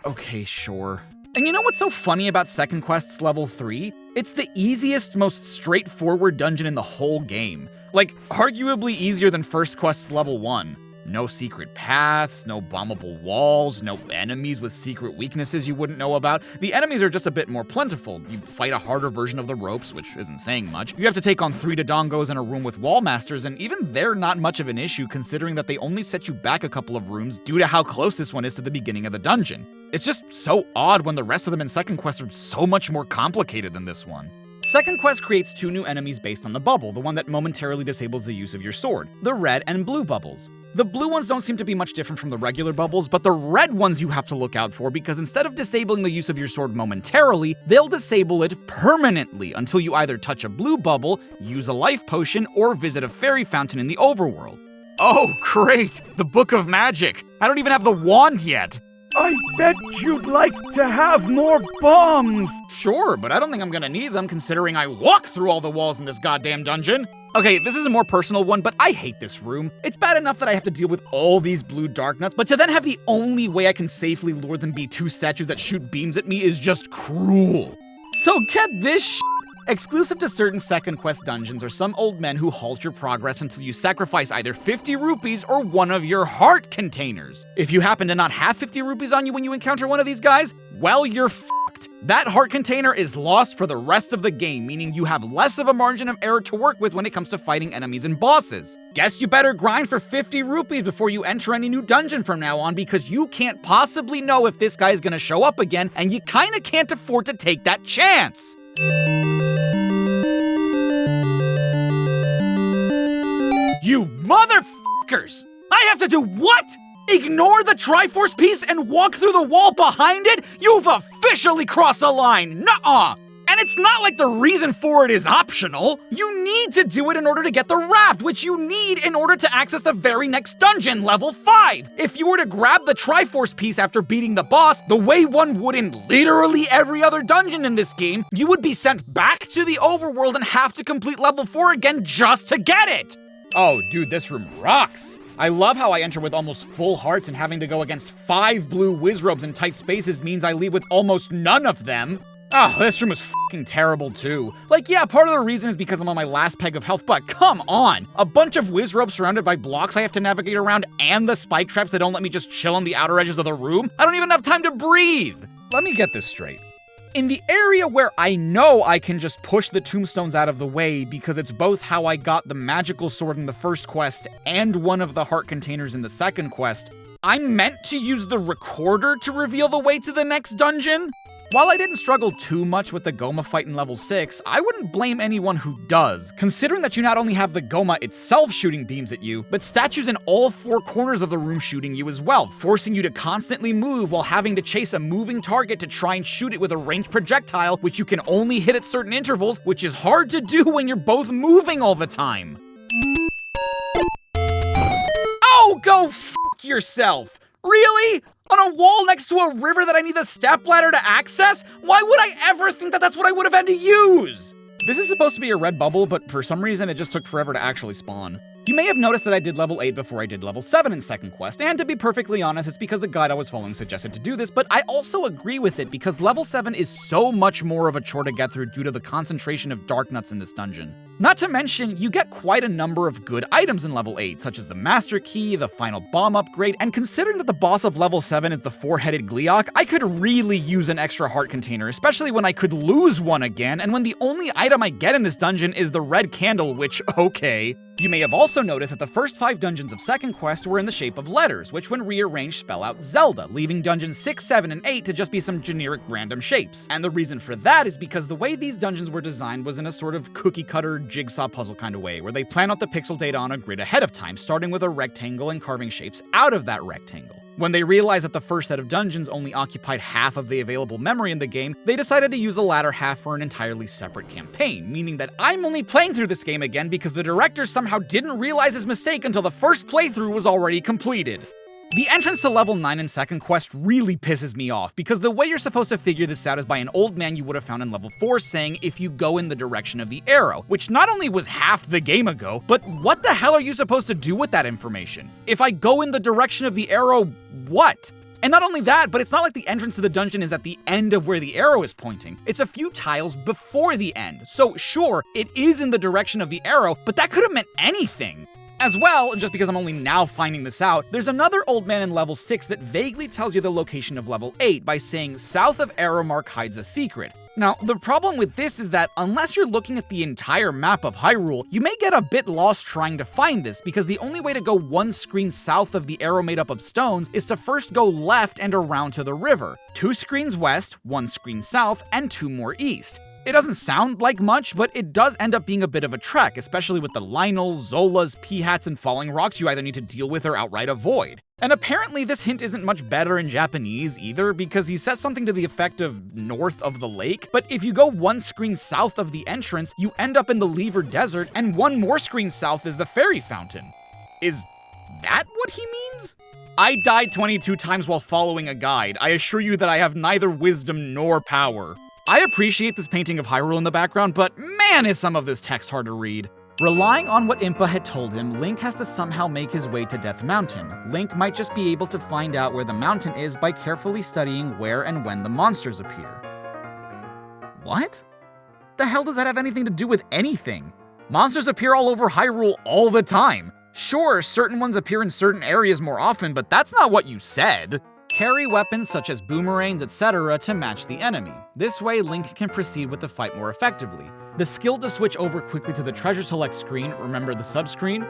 A: Okay, sure. And you know what's so funny about second quest's level 3? It's the easiest, most straightforward dungeon in the whole game. Like, arguably easier than first quest's level 1. No secret paths, no bombable walls, no enemies with secret weaknesses you wouldn't know about. The enemies are just a bit more plentiful. You fight a harder version of the ropes, which isn't saying much. You have to take on 3 Dodongos in a room with wall masters, and even they're not much of an issue considering that they only set you back a couple of rooms due to how close this one is to the beginning of the dungeon. It's just so odd when the rest of them in second quest are so much more complicated than this one. Second quest creates 2 new enemies based on the bubble, the one that momentarily disables the use of your sword, the red and blue bubbles. The blue ones don't seem to be much different from the regular bubbles, but the red ones you have to look out for because instead of disabling the use of your sword momentarily, they'll disable it permanently until you either touch a blue bubble, use a life potion, or visit a fairy fountain in the overworld. Oh, great! The Book of Magic! I don't even have the wand yet!
B: I bet you'd like to have more bombs!
A: Sure, but I don't think I'm gonna need them considering I walk through all the walls in this goddamn dungeon. Okay, this is a more personal one, but I hate this room. It's bad enough that I have to deal with all these blue dark nuts, but to then have the only way I can safely lure them be 2 statues that shoot beams at me is just cruel. So get this shit. Exclusive to certain second quest dungeons are some old men who halt your progress until you sacrifice either 50 rupees or one of your heart containers. If you happen to not have 50 rupees on you when you encounter one of these guys, well, you're fucked. That heart container is lost for the rest of the game, meaning you have less of a margin of error to work with when it comes to fighting enemies and bosses. Guess you better grind for 50 rupees before you enter any new dungeon from now on because you can't possibly know if this guy's gonna show up again and you kinda can't afford to take that chance. You motherfuckers! I have to do what? Ignore the Triforce piece and walk through the wall behind it? You've officially crossed a line! Nuh-uh! And it's not like the reason for it is optional. You need to do it in order to get the raft, which you need in order to access the very next dungeon, level 5. If you were to grab the Triforce piece after beating the boss, the way one would in literally every other dungeon in this game, you would be sent back to the overworld and have to complete level 4 again just to get it. Oh, dude, this room rocks. I love how I enter with almost full hearts and having to go against 5 blue wizrobes in tight spaces means I leave with almost none of them. Oh, this room is fucking terrible too. Like, yeah, part of the reason is because I'm on my last peg of health, but come on! A bunch of wizrobes surrounded by blocks I have to navigate around and the spike traps that don't let me just chill on the outer edges of the room? I don't even have time to breathe! Let me get this straight. In the area where I know I can just push the tombstones out of the way because it's both how I got the magical sword in the first quest and one of the heart containers in the second quest, I'm meant to use the recorder to reveal the way to the next dungeon? While I didn't struggle too much with the Goma fight in level 6, I wouldn't blame anyone who does, considering that you not only have the Goma itself shooting beams at you, but statues in all 4 corners of the room shooting you as well, forcing you to constantly move while having to chase a moving target to try and shoot it with a ranged projectile, which you can only hit at certain intervals, which is hard to do when you're both moving all the time. Oh, go f*** yourself! Really? On a wall next to a river that I need a stepladder to access? Why would I ever think that that's what I would have had to use? This is supposed to be a red bubble, but for some reason it just took forever to actually spawn. You may have noticed that I did level 8 before I did level 7 in second quest, and to be perfectly honest, it's because the guide I was following suggested to do this, but I also agree with it because level 7 is so much more of a chore to get through due to the concentration of dark nuts in this dungeon. Not to mention, you get quite a number of good items in level 8, such as the Master Key, the final bomb upgrade, and considering that the boss of level 7 is the 4-headed Gleeok, I could really use an extra heart container, especially when I could lose one again, and when the only item I get in this dungeon is the red candle, which, okay. You may have also noticed that the first 5 dungeons of second quest were in the shape of letters, which when rearranged spell out Zelda, leaving dungeons 6, 7, and 8 to just be some generic random shapes. And the reason for that is because the way these dungeons were designed was in a sort of cookie-cutter jigsaw puzzle kind of way, where they plan out the pixel data on a grid ahead of time, starting with a rectangle and carving shapes out of that rectangle. When they realized that the first set of dungeons only occupied half of the available memory in the game, they decided to use the latter half for an entirely separate campaign, meaning that I'm only playing through this game again because the director somehow didn't realize his mistake until the first playthrough was already completed. The entrance to level 9 in second quest really pisses me off, because the way you're supposed to figure this out is by an old man you would have found in level 4 saying if you go in the direction of the arrow, which not only was half the game ago, but what the hell are you supposed to do with that information? If I go in the direction of the arrow, what? And not only that, but it's not like the entrance to the dungeon is at the end of where the arrow is pointing. It's a few tiles before the end. So sure, it is in the direction of the arrow, but that could have meant anything. As well, just because I'm only now finding this out, there's another old man in level 6 that vaguely tells you the location of level 8 by saying south of arrow mark hides a secret. Now, the problem with this is that unless you're looking at the entire map of Hyrule, you may get a bit lost trying to find this, because the only way to go one screen south of the arrow made up of stones is to first go left and around to the river, 2 screens west, 1 screen south, and 2 more east. It doesn't sound like much, but it does end up being a bit of a trek, especially with the Lynels, Zolas, Peahats, and falling rocks you either need to deal with or outright avoid. And apparently this hint isn't much better in Japanese either, because he says something to the effect of north of the lake, but if you go 1 screen south of the entrance, you end up in the Lever Desert, and 1 more screen south is the Fairy Fountain. Is that what he means? I died 22 times while following a guide. I assure you that I have neither wisdom nor power. I appreciate this painting of Hyrule in the background, but man is some of this text hard to read. Relying on what Impa had told him, Link has to somehow make his way to Death Mountain. Link might just be able to find out where the mountain is by carefully studying where and when the monsters appear. What? The hell does that have anything to do with anything? Monsters appear all over Hyrule all the time. Sure, certain ones appear in certain areas more often, but that's not what you said. Carry weapons such as boomerangs, etc. to match the enemy. This way, Link can proceed with the fight more effectively. The skill to switch over quickly to the treasure select screen, remember the sub-screen?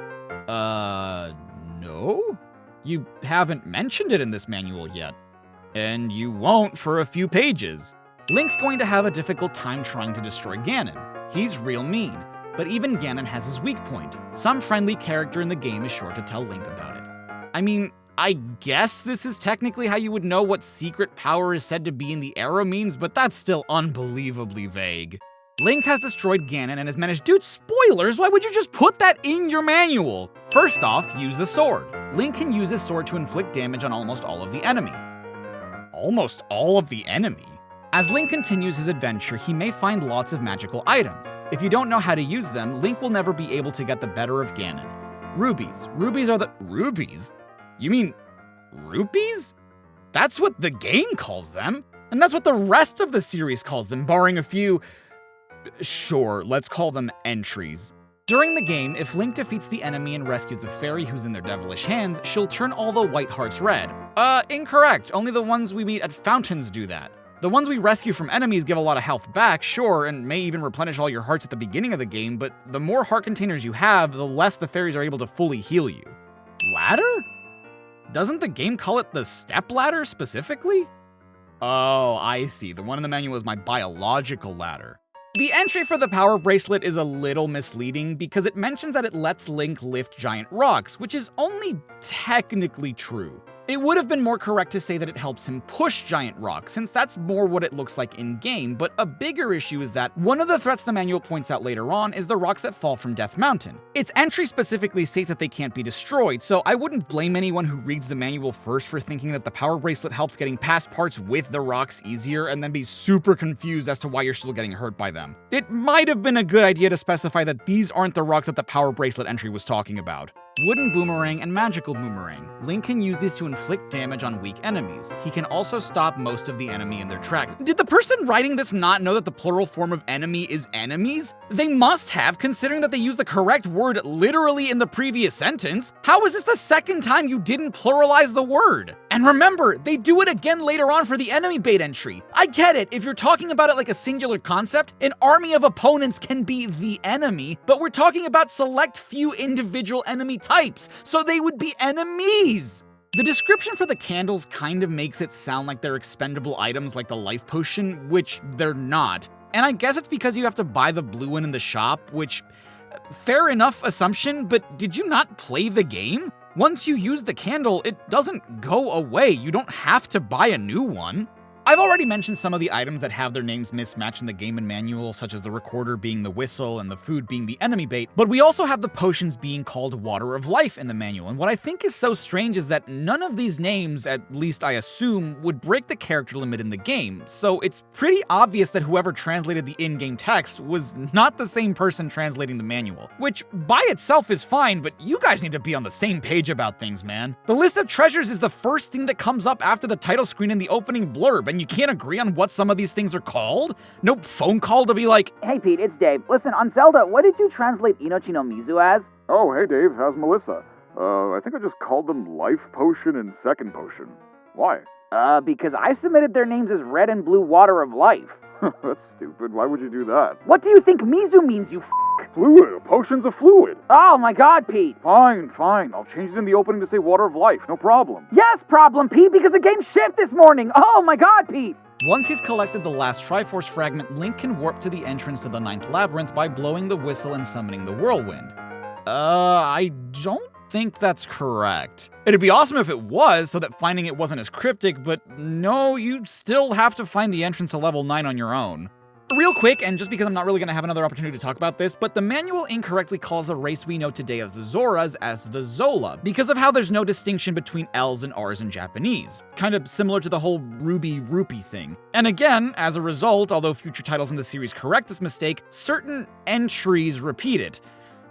A: No? You haven't mentioned it in this manual yet. And you won't for a few pages. Link's going to have a difficult time trying to destroy Ganon. He's real mean, but even Ganon has his weak point. Some friendly character in the game is sure to tell Link about it. I mean, I guess this is technically how you would know what secret power is said to be in the arrow means, but that's still unbelievably vague. Link has destroyed Ganon and has managed— dude, spoilers, why would you just put that in your manual? First off, use the sword. Link can use his sword to inflict damage on almost all of the enemy. Almost all of the enemy? As Link continues his adventure, he may find lots of magical items. If you don't know how to use them, Link will never be able to get the better of Ganon. Rubies. Rubies are the— rubies? You mean rupees? That's what the game calls them, and that's what the rest of the series calls them, barring a few— sure, let's call them entries. During the game, if Link defeats the enemy and rescues the fairy who's in their devilish hands, she'll turn all the white hearts red. Incorrect. Only the ones we meet at fountains do that. The ones we rescue from enemies give a lot of health back, sure, and may even replenish all your hearts at the beginning of the game, but the more heart containers you have, the less the fairies are able to fully heal you. Ladder? Doesn't the game call it the step ladder specifically? Oh, I see. The one in the manual is my biological ladder. The entry for the power bracelet is a little misleading because it mentions that it lets Link lift giant rocks, which is only technically true. It would have been more correct to say that it helps him push giant rocks, since that's more what it looks like in-game, but a bigger issue is that one of the threats the manual points out later on is the rocks that fall from Death Mountain. Its entry specifically states that they can't be destroyed, so I wouldn't blame anyone who reads the manual first for thinking that the power bracelet helps getting past parts with the rocks easier, and then be super confused as to why you're still getting hurt by them. It might have been a good idea to specify that these aren't the rocks that the power bracelet entry was talking about. Wooden Boomerang and Magical Boomerang. Link can use these to inflict damage on weak enemies. He can also stop most of the enemy in their tracks. Did the person writing this not know that the plural form of enemy is enemies? They must have, considering that they used the correct word literally in the previous sentence. How is this the second time you didn't pluralize the word? And remember, they do it again later on for the enemy bait entry. I get it, if you're talking about it like a singular concept, an army of opponents can be the enemy, but we're talking about select few individual enemy types, so they would be enemies! The description for the candles kind of makes it sound like they're expendable items like the life potion, which they're not. And I guess it's because you have to buy the blue one in the shop, which, fair enough assumption, but did you not play the game? Once you use the candle, it doesn't go away. You don't have to buy a new one. I've already mentioned some of the items that have their names mismatched in the game and manual, such as the recorder being the whistle and the food being the enemy bait, but we also have the potions being called Water of Life in the manual, and what I think is so strange is that none of these names, at least I assume, would break the character limit in the game, so it's pretty obvious that whoever translated the in-game text was not the same person translating the manual, which by itself is fine, but you guys need to be on the same page about things, man. The list of treasures is the first thing that comes up after the title screen in the opening blurb, and you can't agree on what some of these things are called? No phone call to be like,
D: "Hey Pete, it's Dave. Listen, on Zelda, what did you translate Inochi no Mizu as?"
E: Oh, hey Dave, how's Melissa? I think I just called them Life Potion and Second Potion. Why?
D: Because I submitted their names as Red and Blue Water of Life.
E: That's stupid. Why would you do that?
D: What do you think Mizu means, you
E: Fluid. A potion's a fluid.
D: Oh my god, Pete!
E: Fine. I'll change it in the opening to say Water of Life. No problem.
D: Yes, problem, Pete, because the game shipped this morning! Oh my god, Pete!
A: once he's collected the last Triforce fragment, Link can warp to the entrance to the 9th Labyrinth by blowing the whistle and summoning the Whirlwind. I don't think that's correct. It'd be awesome if it was, so that finding it wasn't as cryptic, but no, you still have to find the entrance to level 9 on your own. Real quick, and just because I'm not really going to have another opportunity to talk about this, but the manual incorrectly calls the race we know today as the Zoras as the Zola, because of how there's no distinction between L's and R's in Japanese. Kind of similar to the whole Ruby Rupee thing. And again, as a result, although future titles in the series correct this mistake, certain entries repeat it.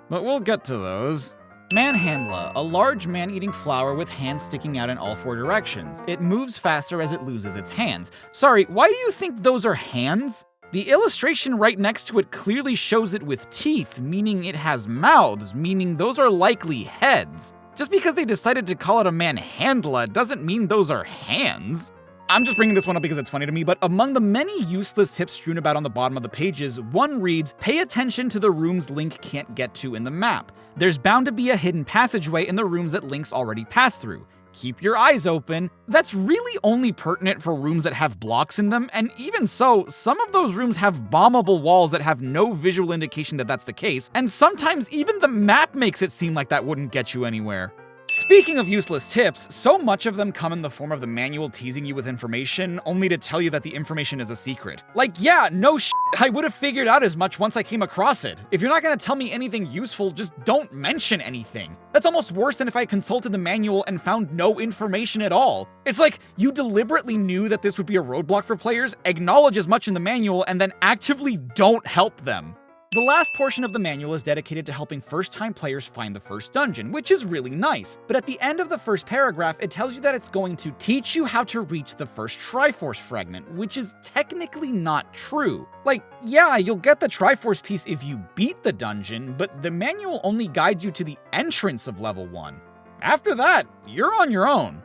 A: But we'll get to those. Manhandla, a large man-eating flower with hands sticking out in all 4 directions. It moves faster as it loses its hands. Sorry, why do you think those are hands? The illustration right next to it clearly shows it with teeth, meaning it has mouths, meaning those are likely heads. Just because they decided to call it a manhandla doesn't mean those are hands. I'm just bringing this one up because it's funny to me, but among the many useless tips strewn about on the bottom of the pages, one reads, pay attention to the rooms Link can't get to in the map. There's bound to be a hidden passageway in the rooms that Link's already passed through. Keep your eyes open. That's really only pertinent for rooms that have blocks in them, and even so, some of those rooms have bombable walls that have no visual indication that that's the case, and sometimes even the map makes it seem like that wouldn't get you anywhere. Speaking of useless tips, so much of them come in the form of the manual teasing you with information, only to tell you that the information is a secret. Like, yeah, no shit, I would have figured out as much once I came across it. If you're not gonna tell me anything useful, just don't mention anything. That's almost worse than if I consulted the manual and found no information at all. It's like, you deliberately knew that this would be a roadblock for players, acknowledge as much in the manual, and then actively don't help them. The last portion of the manual is dedicated to helping first-time players find the first dungeon, which is really nice. But at the end of the first paragraph, it tells you that it's going to teach you how to reach the first Triforce fragment, which is technically not true. Like, yeah, you'll get the Triforce piece if you beat the dungeon, but the manual only guides you to the entrance of level 1. After that, you're on your own.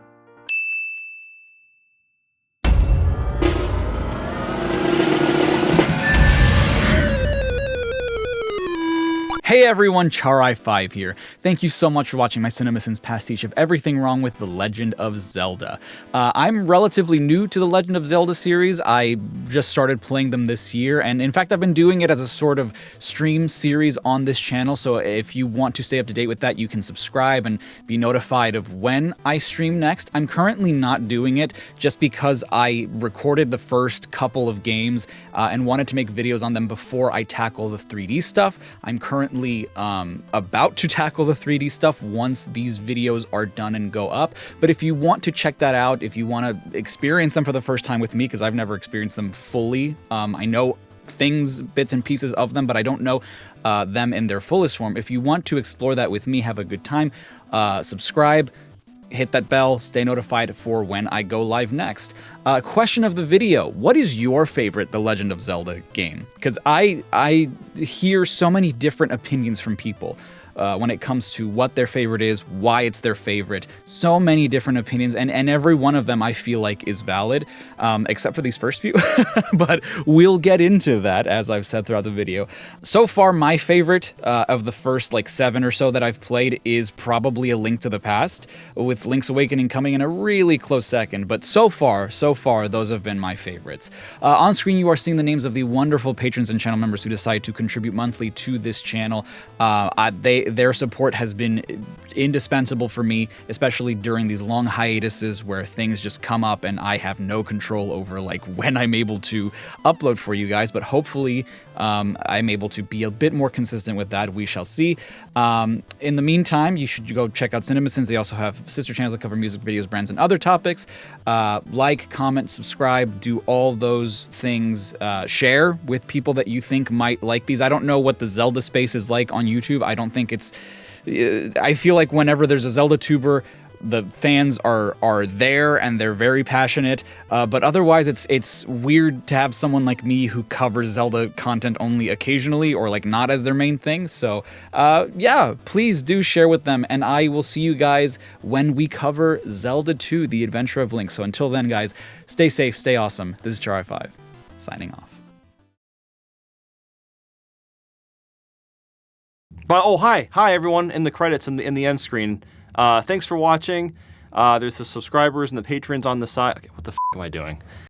A: Hey everyone, Charai5 here. Thank you so much for watching my CINEMASINS pastiche of everything wrong with The Legend of Zelda. I'm relatively new to the Legend of Zelda series. I just started playing them this year, and in fact I've been doing it as a sort of stream series on this channel, so if you want to stay up to date with that, you can subscribe and be notified of when I stream next. I'm currently not doing it just because I recorded the first couple of games and wanted to make videos on them before I tackle the 3D stuff. I'm currently about to tackle the 3D stuff once these videos are done and go up. But if you want to check that out, if you want to experience them for the first time with me, because I've never experienced them fully, I know things, bits and pieces of them, but I don't know them in their fullest form. If you want to explore that with me, have a good time, subscribe, hit that bell, stay notified for when I go live next. Question of the video: what is your favorite The Legend of Zelda game? Because I hear so many different opinions from people when it comes to what their favorite is, why it's their favorite. So many different opinions, and every one of them I feel like is valid, except for these first few. But we'll get into that, as I've said throughout the video. So far, my favorite of the first like 7 or so that I've played is probably A Link to the Past, with Link's Awakening coming in a really close second. But so far, those have been my favorites. On screen, you are seeing the names of the wonderful patrons and channel members who decide to contribute monthly to this channel. Their support has been indispensable for me, especially during these long hiatuses where things just come up and I have no control over like when I'm able to upload for you guys, but hopefully I'm able to be a bit more consistent with that. We shall see. In the meantime, you should go check out CINEMASINS. They also have sister channels that cover music, videos, brands, and other topics. Like, comment, subscribe, do all those things. Share with people that you think might like these. I don't know what the Zelda space is like on YouTube. I don't think it's... I feel like whenever there's a Zelda tuber, the fans are there and they're very passionate, but otherwise it's weird to have someone like me who covers Zelda content only occasionally or like not as their main thing. So yeah, please do share with them, and I will see you guys when we cover Zelda 2, The Adventure of Link. So until then, guys, stay safe, stay awesome. This is Charai5, signing off.
F: But oh, hi everyone in the credits in the end screen. Thanks for watching. There's the subscribers and the patrons on the side. Okay, what the f am I doing?